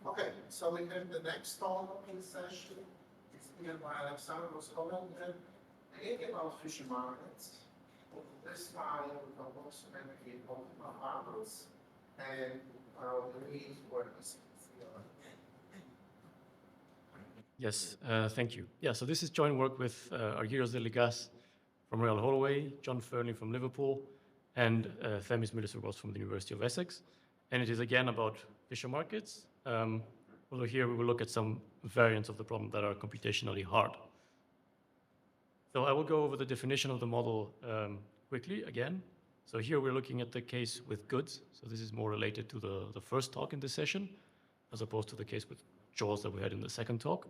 Okay, so we have the next talk in the session. It's given by Alexandros, Hollender, again about future markets. This time we will also navigate both models and the need for PCP Theorem. Yes, thank you. Yeah, so this is joint work with Argyros Deligas from Royal Holloway, John Fernley from Liverpool, and Themis Milisogos from the University of Essex. And it is again about Fisher markets, although here we will look at some variants of the problem that are computationally hard. So I will go over the definition of the model quickly again. So here we're looking at the case with goods. So this is more related to the first talk in this session, as opposed to the case with jaws that we had in the second talk.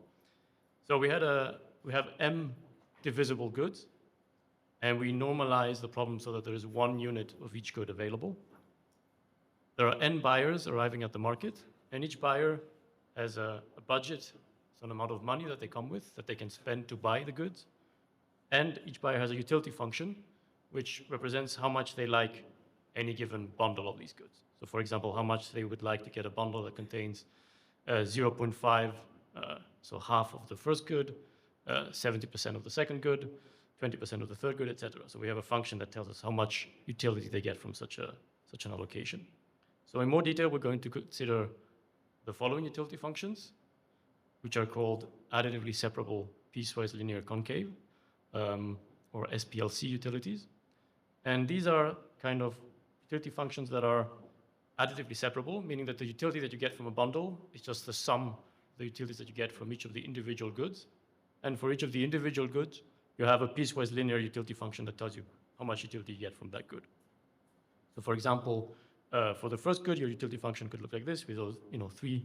So we have m divisible goods, and we normalize the problem so that there is one unit of each good available. There are n buyers arriving at the market, and each buyer has a budget, some amount of money that they come with, that they can spend to buy the goods. And each buyer has a utility function, which represents how much they like any given bundle of these goods. So for example, how much they would like to get a bundle that contains 0.5, so half of the first good, 70% of the second good, 20% of the third good, etc. So we have a function that tells us how much utility they get from such an allocation. So in more detail, we're going to consider the following utility functions, which are called additively separable piecewise linear concave, or SPLC utilities. And these are kind of utility functions that are additively separable, meaning that the utility that you get from a bundle is just the sum of the utilities that you get from each of the individual goods. And for each of the individual goods, you have a piecewise linear utility function that tells you how much utility you get from that good. So for example, for the first good, your utility function could look like this with those, 3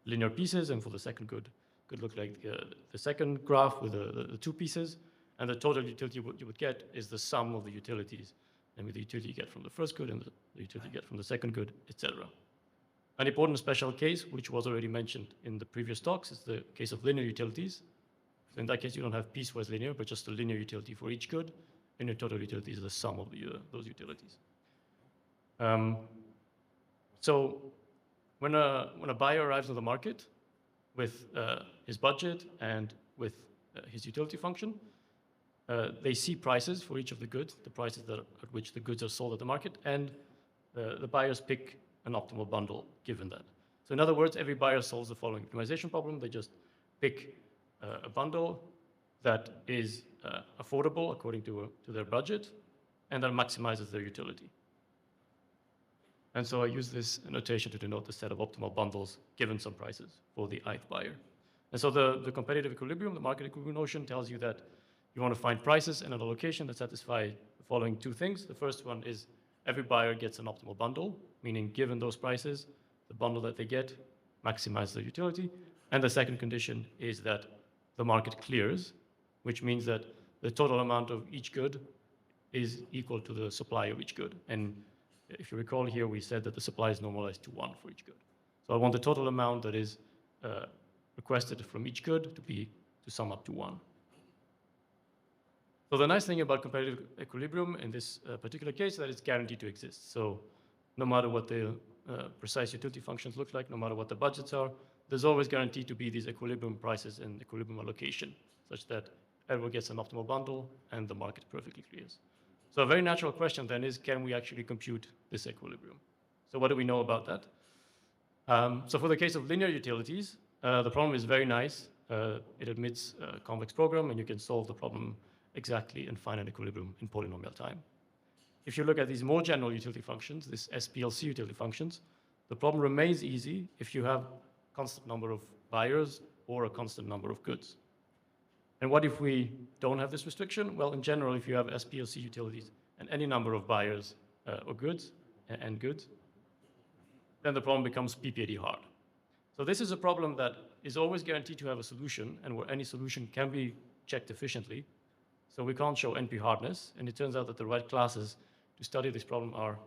linear pieces, and for the second good, could look like the second graph with the 2 pieces, and the total utility you would get is the sum of the utilities, and with the utility you get from the first good and the utility you get from the second good, etc. An important special case, which was already mentioned in the previous talks, is the case of linear utilities. So in that case, you don't have piecewise linear, but just a linear utility for each good, and your total utility is the sum of those utilities. So when a buyer arrives on the market with his budget and with his utility function, they see prices for each of the goods, the prices at which the goods are sold at the market, and the buyers pick an optimal bundle given that. So in other words, every buyer solves the following optimization problem. They just pick a bundle that is affordable according to their budget, and that maximizes their utility. And so I use this notation to denote the set of optimal bundles given some prices for the ith buyer. And so the competitive equilibrium, the market equilibrium notion, tells you that you want to find prices and an allocation that satisfy the following 2 things. The first one is every buyer gets an optimal bundle, meaning given those prices, the bundle that they get maximizes their utility. And the second condition is that the market clears, which means that the total amount of each good is equal to the supply of each good. And if you recall here, we said that the supply is normalized to 1 for each good. So I want the total amount that is requested from each good to sum up to 1. So the nice thing about competitive equilibrium in this particular case is that it's guaranteed to exist. So no matter what the precise utility functions look like, no matter what the budgets are, there's always guaranteed to be these equilibrium prices and equilibrium allocation, such that everyone gets an optimal bundle and the market perfectly clears. So a very natural question then is, can we actually compute this equilibrium? So what do we know about that? So for the case of linear utilities, the problem is very nice. It admits a convex program, and you can solve the problem exactly and find an equilibrium in polynomial time. If you look at these more general utility functions, these SPLC utility functions, the problem remains easy if you have a constant number of buyers or a constant number of goods. And what if we don't have this restriction? Well, in general, if you have SPLC utilities and any number of buyers or goods and goods, then the problem becomes PPAD hard. So this is a problem that is always guaranteed to have a solution, and where any solution can be checked efficiently. So we can't show NP hardness, and it turns out that the right classes to study this problem are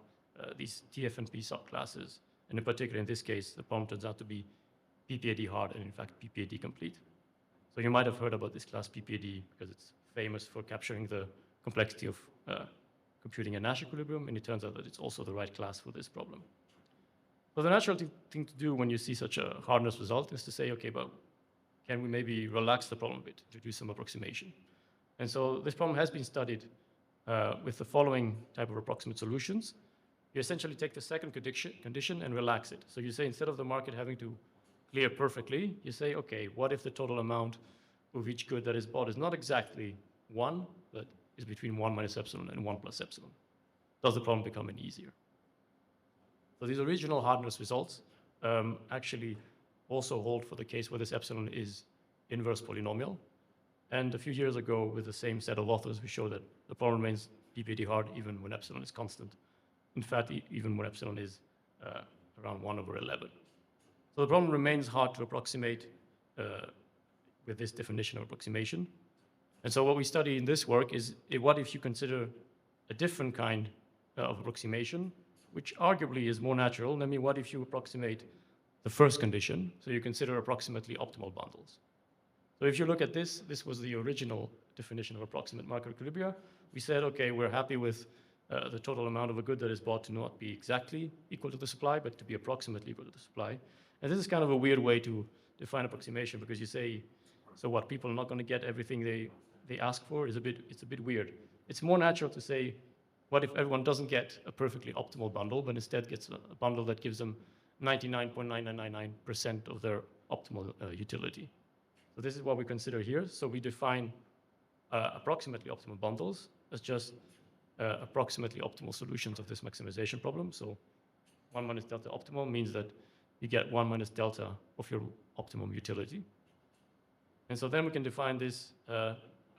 these TF&P subclasses. And in particular, in this case, the problem turns out to be PPAD hard and in fact PPAD complete. So you might have heard about this class PPAD because it's famous for capturing the complexity of computing a Nash equilibrium, and it turns out that it's also the right class for this problem. So the natural thing to do when you see such a hardness result is to say, okay, but can we maybe relax the problem a bit, to do some approximation? And so this problem has been studied with the following type of approximate solutions. You essentially take the second condition and relax it. So you say, instead of the market having to clear perfectly, you say, okay, what if the total amount of each good that is bought is not exactly 1, but is between 1 minus epsilon and 1 plus epsilon? Does the problem become any easier? So these original hardness results actually also hold for the case where this epsilon is inverse polynomial. And a few years ago, with the same set of authors, we showed that the problem remains PPAD hard even when epsilon is constant. In fact, even when epsilon is around 1 over 11. So the problem remains hard to approximate with this definition of approximation. And so what we study in this work is, what if you consider a different kind of approximation, which arguably is more natural? I mean, what if you approximate the first condition? So you consider approximately optimal bundles. So if you look at this, this was the original definition of approximate market equilibria. We said, okay, we're happy with the total amount of a good that is bought to not be exactly equal to the supply, but to be approximately equal to the supply. And this is kind of a weird way to define approximation, because you say, so what, people are not going to get everything they ask for? It's a bit weird. It's more natural to say, what if everyone doesn't get a perfectly optimal bundle, but instead gets a bundle that gives them 99.9999% of their optimal utility? So this is what we consider here. So we define approximately optimal bundles as just approximately optimal solutions of this maximization problem. So 1 minus delta optimal means that you get 1 minus delta of your optimum utility. And so then we can define this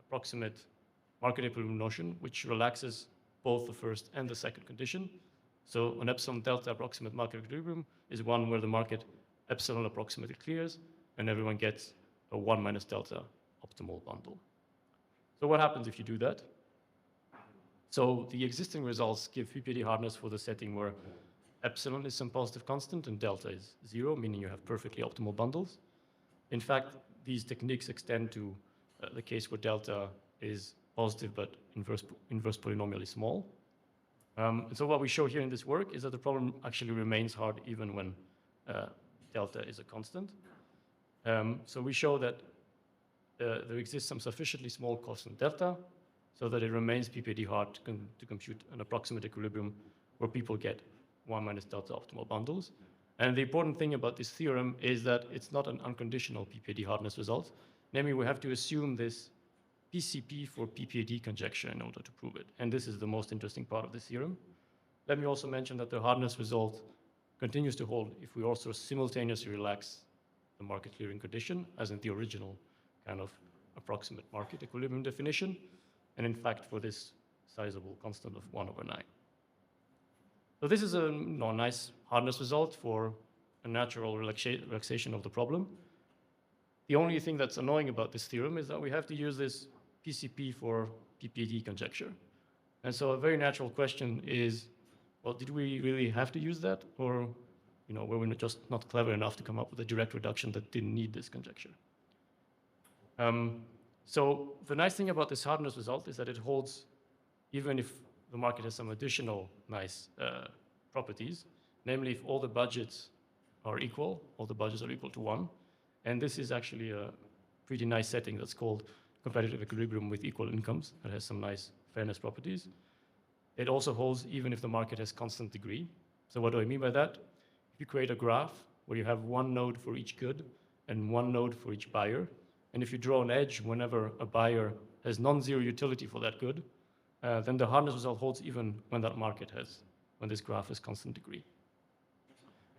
approximate market equilibrium notion, which relaxes both the first and the second condition. So an epsilon delta approximate market equilibrium is one where the market epsilon approximately clears, and everyone gets a 1 minus delta optimal bundle. So what happens if you do that? So the existing results give PPAD hardness for the setting where epsilon is some positive constant and delta is 0, meaning you have perfectly optimal bundles. In fact, these techniques extend to the case where delta is positive but inverse polynomially small. And so what we show here in this work is that the problem actually remains hard even when delta is a constant. So we show that there exists some sufficiently small constant delta so that it remains PPAD hard to compute an approximate equilibrium where people get 1 minus delta optimal bundles. And the important thing about this theorem is that it's not an unconditional PPAD hardness result. Namely, we have to assume this PCP for PPAD conjecture in order to prove it. And this is the most interesting part of this theorem. Let me also mention that the hardness result continues to hold if we also simultaneously relax the market clearing condition, as in the original kind of approximate market equilibrium definition, and in fact for this sizable constant of 1 over 9. So this is a nice hardness result for a natural relaxation of the problem. The only thing that's annoying about this theorem is that we have to use this PCP for PPAD conjecture. And so a very natural question is, well, did we really have to use that? Or were we just not clever enough to come up with a direct reduction that didn't need this conjecture? So the nice thing about this hardness result is that it holds even if the market has some additional nice properties, namely if all the budgets are equal, all the budgets are equal to 1. And this is actually a pretty nice setting that's called competitive equilibrium with equal incomes. That has some nice fairness properties. It also holds even if the market has constant degree. So what do I mean by that? If you create a graph where you have 1 node for each good and 1 node for each buyer, and if you draw an edge whenever a buyer has non-zero utility for that good, then the hardness result holds even when when this graph has constant degree.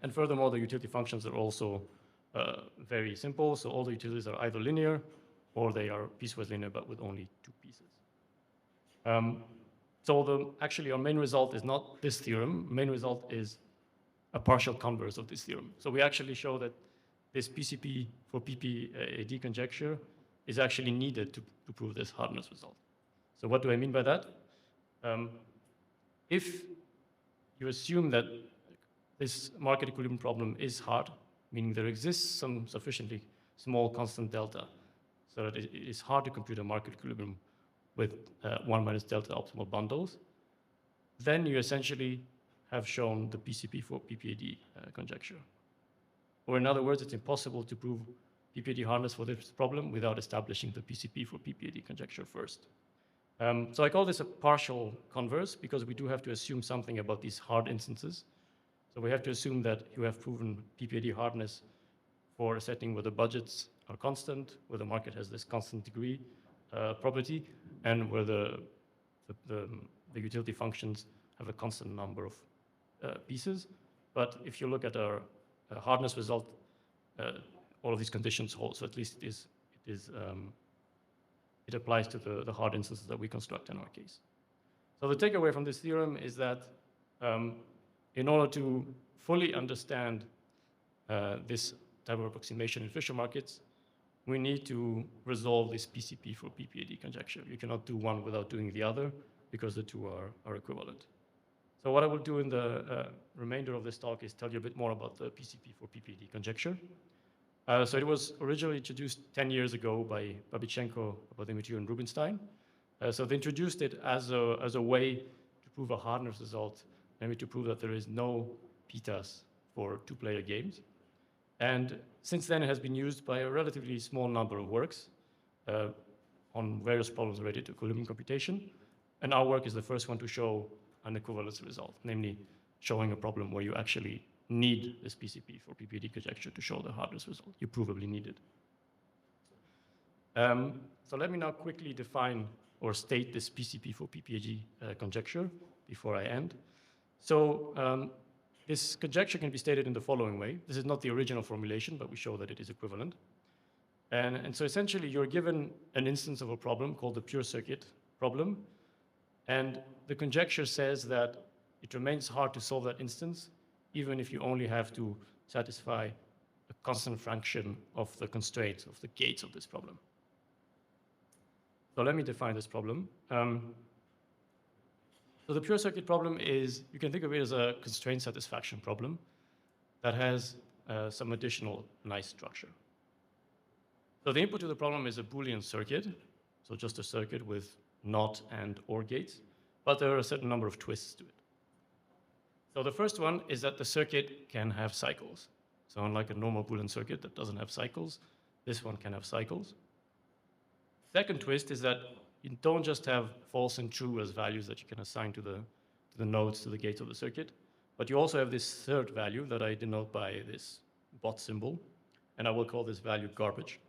And furthermore, the utility functions are also very simple. So all the utilities are either linear or they are piecewise linear, but with only 2 pieces. So actually our main result is not this theorem. Main result is a partial converse of this theorem. So we actually show that this PCP for PPAD conjecture is actually needed to prove this hardness result. So what do I mean by that? If you assume that this market equilibrium problem is hard, meaning there exists some sufficiently small constant delta, so that it is hard to compute a market equilibrium with 1 minus delta optimal bundles, then you essentially have shown the PCP for PPAD conjecture. Or in other words, it's impossible to prove PPAD hardness for this problem without establishing the PCP for PPAD conjecture first. So I call this a partial converse because we do have to assume something about these hard instances. So we have to assume that you have proven PPAD hardness for a setting where the budgets are constant, where the market has this constant degree property, and where the utility functions have a constant number of pieces. But if you look at our hardness result, all of these conditions hold. So at least it applies to the hard instances that we construct in our case. So the takeaway from this theorem is that in order to fully understand this type of approximation in Fisher markets, we need to resolve this PCP for PPAD conjecture. You cannot do one without doing the other because the two are equivalent. So what I will do in the remainder of this talk is tell you a bit more about the PCP for PPAD conjecture. So it was originally introduced 10 years ago by Babichenko, Abadimitriou, and Rubinstein. So they introduced it as a way to prove a hardness result, namely to prove that there is no PTAS for two-player games. And since then, it has been used by a relatively small number of works on various problems related to equilibrium computation. And our work is the first one to show an equivalence result, namely showing a problem where you actually need this PCP for PPAD conjecture to show the hardness result. You provably need it. So let me now quickly define or state this PCP for PPAD conjecture before I end. So this conjecture can be stated in the following way. This is not the original formulation, but we show that it is equivalent. And so essentially, you're given an instance of a problem called the pure circuit problem. And the conjecture says that it remains hard to solve that instance, even if you only have to satisfy a constant fraction of the constraints of the gates of this problem. So let me define this problem. So the pure circuit problem is, you can think of it as a constraint satisfaction problem that has some additional nice structure. So the input to the problem is a Boolean circuit, so just a circuit with NOT and OR gates, but there are a certain number of twists to it. So the first one is that the circuit can have cycles. So unlike a normal Boolean circuit that doesn't have cycles, this one can have cycles. Second twist is that you don't just have false and true as values that you can assign to the nodes, to the gates of the circuit, but you also have this third value that I denote by this bot symbol, and I will call this value garbage.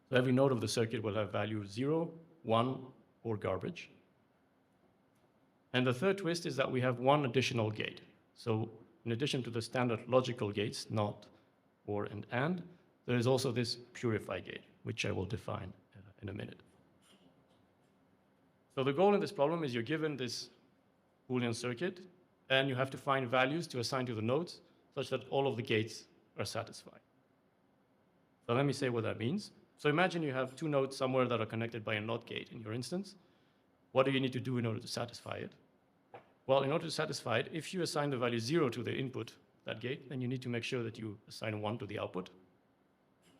So every node of the circuit will have value 0, 1, or garbage. And the third twist is that we have one additional gate. So in addition to the standard logical gates, not, or, and, there is also this purify gate, which I will define in a minute. So the goal in this problem is you're given this Boolean circuit, and you have to find values to assign to the nodes such that all of the gates are satisfied. So let me say what that means. So imagine you have two nodes somewhere that are connected by a NOT gate in your instance. What do you need to do in order to satisfy it? Well, in order to satisfy it, if you assign the value 0 to the input, that gate, then you need to make sure that you assign 1 to the output.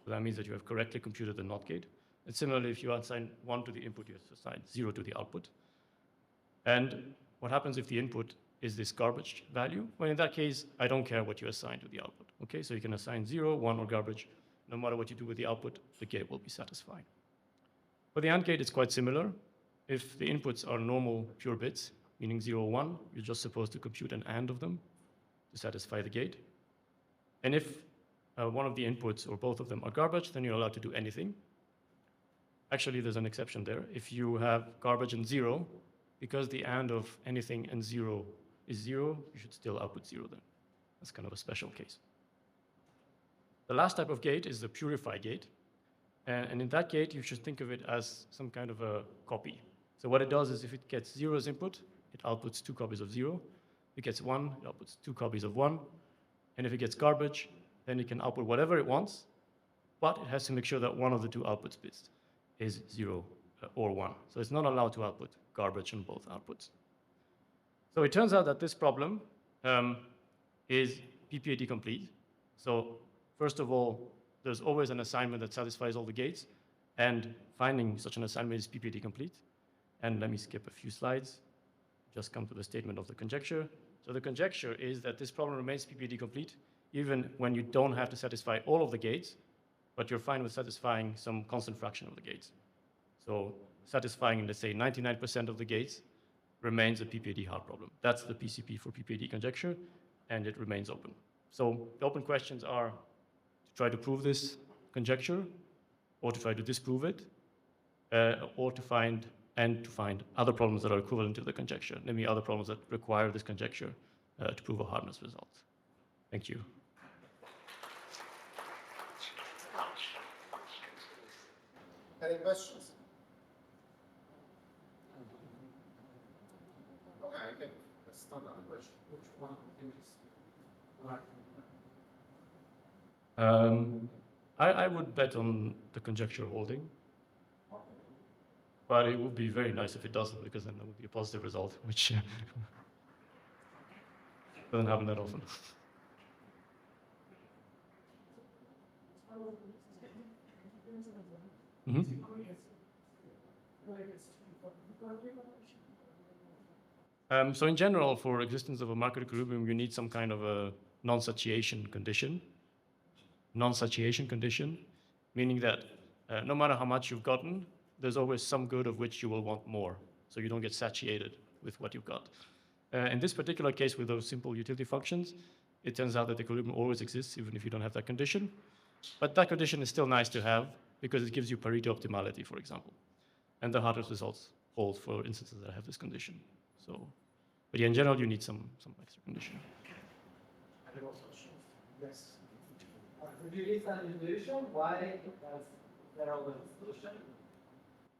So that means that you have correctly computed the NOT gate. And similarly, if you assign 1 to the input, you have to assign 0 to the output. And what happens if the input is this garbage value? Well, in that case, I don't care what you assign to the output. Okay, so you can assign 0, 1, or garbage. No matter what you do with the output, the gate will be satisfied. For the AND gate, it's quite similar. If the inputs are normal pure bits, meaning 0, 1, you're just supposed to compute an AND of them to satisfy the gate. And if one of the inputs or both of them are garbage, then you're allowed to do anything. Actually, there's an exception there. If you have garbage and 0, because the AND of anything and 0 is 0, you should still output 0 then. That's kind of a special case. The last type of gate is the purify gate. And in that gate, you should think of it as some kind of a copy. So what it does is if it gets 0 as input, it outputs 2 copies of 0. If it gets 1, it outputs 2 copies of 1. And if it gets garbage, then it can output whatever it wants, but it has to make sure that one of the two outputs bits is 0 or 1. So it's not allowed to output garbage on both outputs. So it turns out that this problem is PPAD complete. So first of all, there's always an assignment that satisfies all the gates, and finding such an assignment is PPAD complete. And let me skip a few slides, just come to the statement of the conjecture. So the conjecture is that this problem remains PPAD complete even when you don't have to satisfy all of the gates, but you're fine with satisfying some constant fraction of the gates. So satisfying, let's say, 99% of the gates remains a PPAD hard problem. That's the PCP for PPAD conjecture, and it remains open. So the open questions are to try to prove this conjecture, or to try to disprove it, or to find other problems that are equivalent to the conjecture, namely other problems that require this conjecture to prove a hardness result. Thank you. Any questions? Okay, okay. Let's start on the question. Which one is I would bet on the conjecture holding, but it would be very nice if it doesn't, because then that would be a positive result, which doesn't happen that often. So in general, for existence of a market equilibrium, you need some kind of a non-satiation condition. Non-satiation condition, meaning that no matter how much you've gotten, there's always some good of which you will want more, so you don't get satiated with what you've got. In this particular case, with those simple utility functions, it turns out that equilibrium always exists, even if you don't have that condition. But that condition is still nice to have, because it gives you Pareto optimality, for example. And the hardest results hold for instances that have this condition. So, but yeah, in general, you need some extra condition. Yes. Could you give an illusion why there are solution?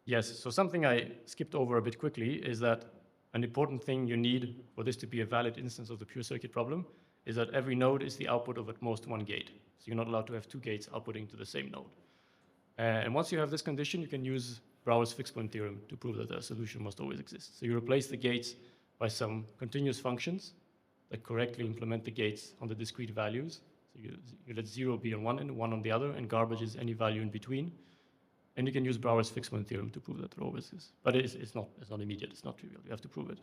Yes, so something I skipped over a bit quickly is that an important thing you need for this to be a valid instance of the pure circuit problem is that every node is the output of at most one gate. So you're not allowed to have two gates outputting to the same node. And once you have this condition, you can use Brouwer's fixed point theorem to prove that the solution must always exist. So you replace the gates by some continuous functions that correctly implement the gates on the discrete values. So you let 0 be on one end, 1 on the other, and garbage is any value in between. And you can use Brouwer's fixed point theorem to prove that there always is. But it's not immediate, it's not trivial. You have to prove it.